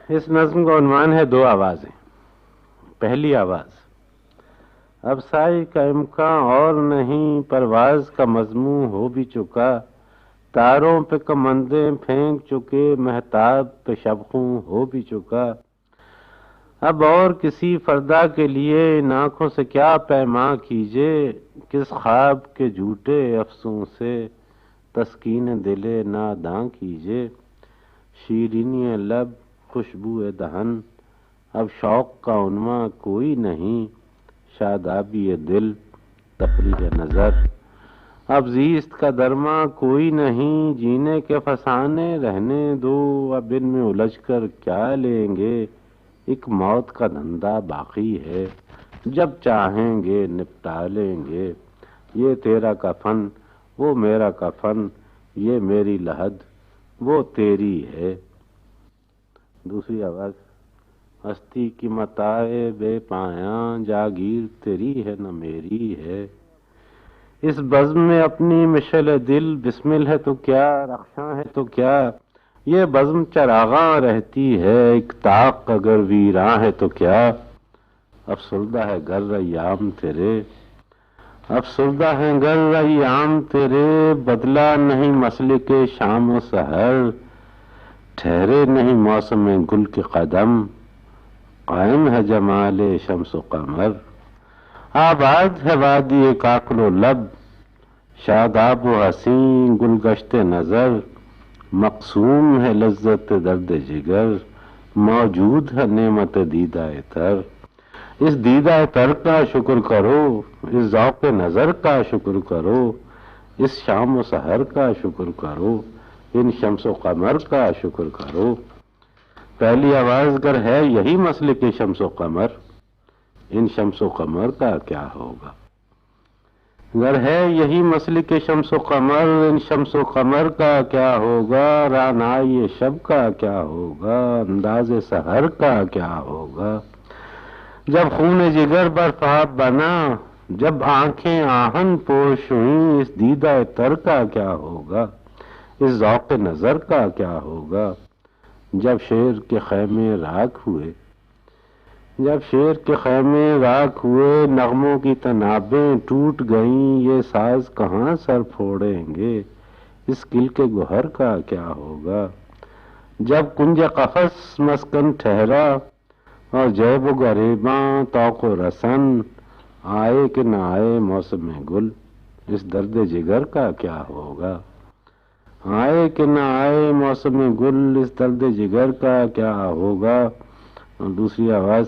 اس نظم کا عنوان ہے دو آوازیں۔ پہلی آواز: اب سائی کا امکان اور نہیں، پرواز کا مضمون ہو بھی چکا، تاروں پہ کمندیں پھینک چکے، مہتاب پہ شبخوں ہو بھی چکا۔ اب اور کسی فردا کے لیے ان آنکھوں سے کیا پیماں کیجے، کس خواب کے جھوٹے افسوں سے تسکین دل ناداں کیجے۔ شیرینی لب، خوشبو دہن، اب شوق کا عنواں کوئی نہیں، شادابی دل، تفریح نظر، اب زیست کا درماں کوئی نہیں۔ جینے کے فسانے رہنے دو، اب ان میں الجھ کر کیا لیں گے، ایک موت کا دھندا باقی ہے، جب چاہیں گے نپٹا لیں گے۔ یہ تیرا کفن، وہ میرا کفن، یہ میری لحد، وہ تیری ہے۔ دوسری آواز: ہستی کی متاع بے پایاں، جاگیر تیری ہے نہ میری ہے۔ اس بزم میں اپنی مشعل دل، بسمل ہے تو کیا، رخشاں ہے تو کیا۔ یہ بزم چراغاں رہتی ہے، ایک طاق اگر ویراں ہے تو کیا۔ افسردہ ہے گر ایام تیرے، افسردہ ہے گر ایام تیرے، بدلا نہیں مسلک شام و سحر، ٹھہرے نہیں موسم گل کے قدم، قائم ہے جمال شمس و قمر۔ آباد ہے وادی کاکل و لب، شاداب و حسین گلگشت نظر، مقسوم ہے لذت درد جگر، موجود ہے نعمت دیدہ تر۔ اس دیدہ تر کا شکر کرو، اس ذوق نظر کا شکر کرو، اس شام و سحر کا شکر کرو، ان شمس و قمر کا شکر کرو۔ پہلی آواز: گر ہے یہی مسلک شمس و قمر، ان شمس و قمر کا کیا ہوگا۔ گر ہے یہی مسلک شمس و قمر، ان شمس و قمر کا کیا ہوگا۔ رعنائی شب کا کیا ہوگا، انداز سحر کا کیا ہوگا۔ جب خون جگر برفاب بنا، جب آنکھیں آہن پوش ہوئیں، اس دیدہ تر کا کیا ہوگا، اس ذوق نظر کا کیا ہوگا۔ جب شعر کے خیمے راکھ ہوئے، جب شعر کے خیمے راکھ ہوئے، نغموں کی تنابیں ٹوٹ گئیں، یہ ساز کہاں سر پھوڑیں گے، اس گل کے گوہر کا کیا ہوگا۔ جب کنج قفس مسکن ٹھہرا، اور جیب و گریباں طوق و رسن، آئے کہ نہ آئے موسم گل، اس درد جگر کا کیا ہوگا۔ آئے کہ نہ آئے موسم گل، اس درد جگر کا کیا ہوگا۔ اور دوسری آواز: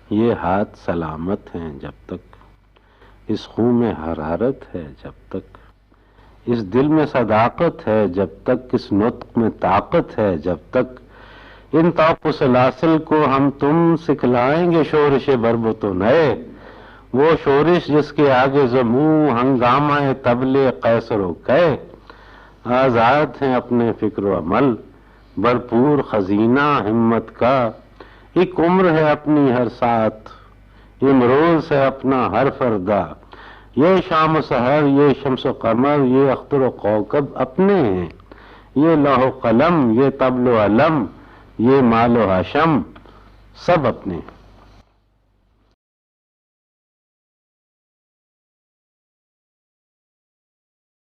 یہ ہاتھ سلامت ہیں جب تک، اس خون میں حرارت ہے جب تک، اس دل میں صداقت ہے جب تک، اس نطق میں طاقت ہے جب تک، ان طوق و سلاسل کو ہم تم سکھلائیں گے شورش بربط و نئے۔ وہ شورش جس کے آگے زموں ہنگامہ طبل قیصر و کئے۔ آزاد ہیں اپنے فکر و عمل، بھرپور خزینہ ہمت کا، ایک عمر ہے اپنی ہر ساتھ، امروز ہے اپنا ہر فردا۔ یہ شام و سحر، یہ شمس و قمر، یہ اختر و کوکب اپنے ہیں، یہ لوح و قلم، یہ طبل و علم، یہ مال و حشم، سب اپنے ہیں۔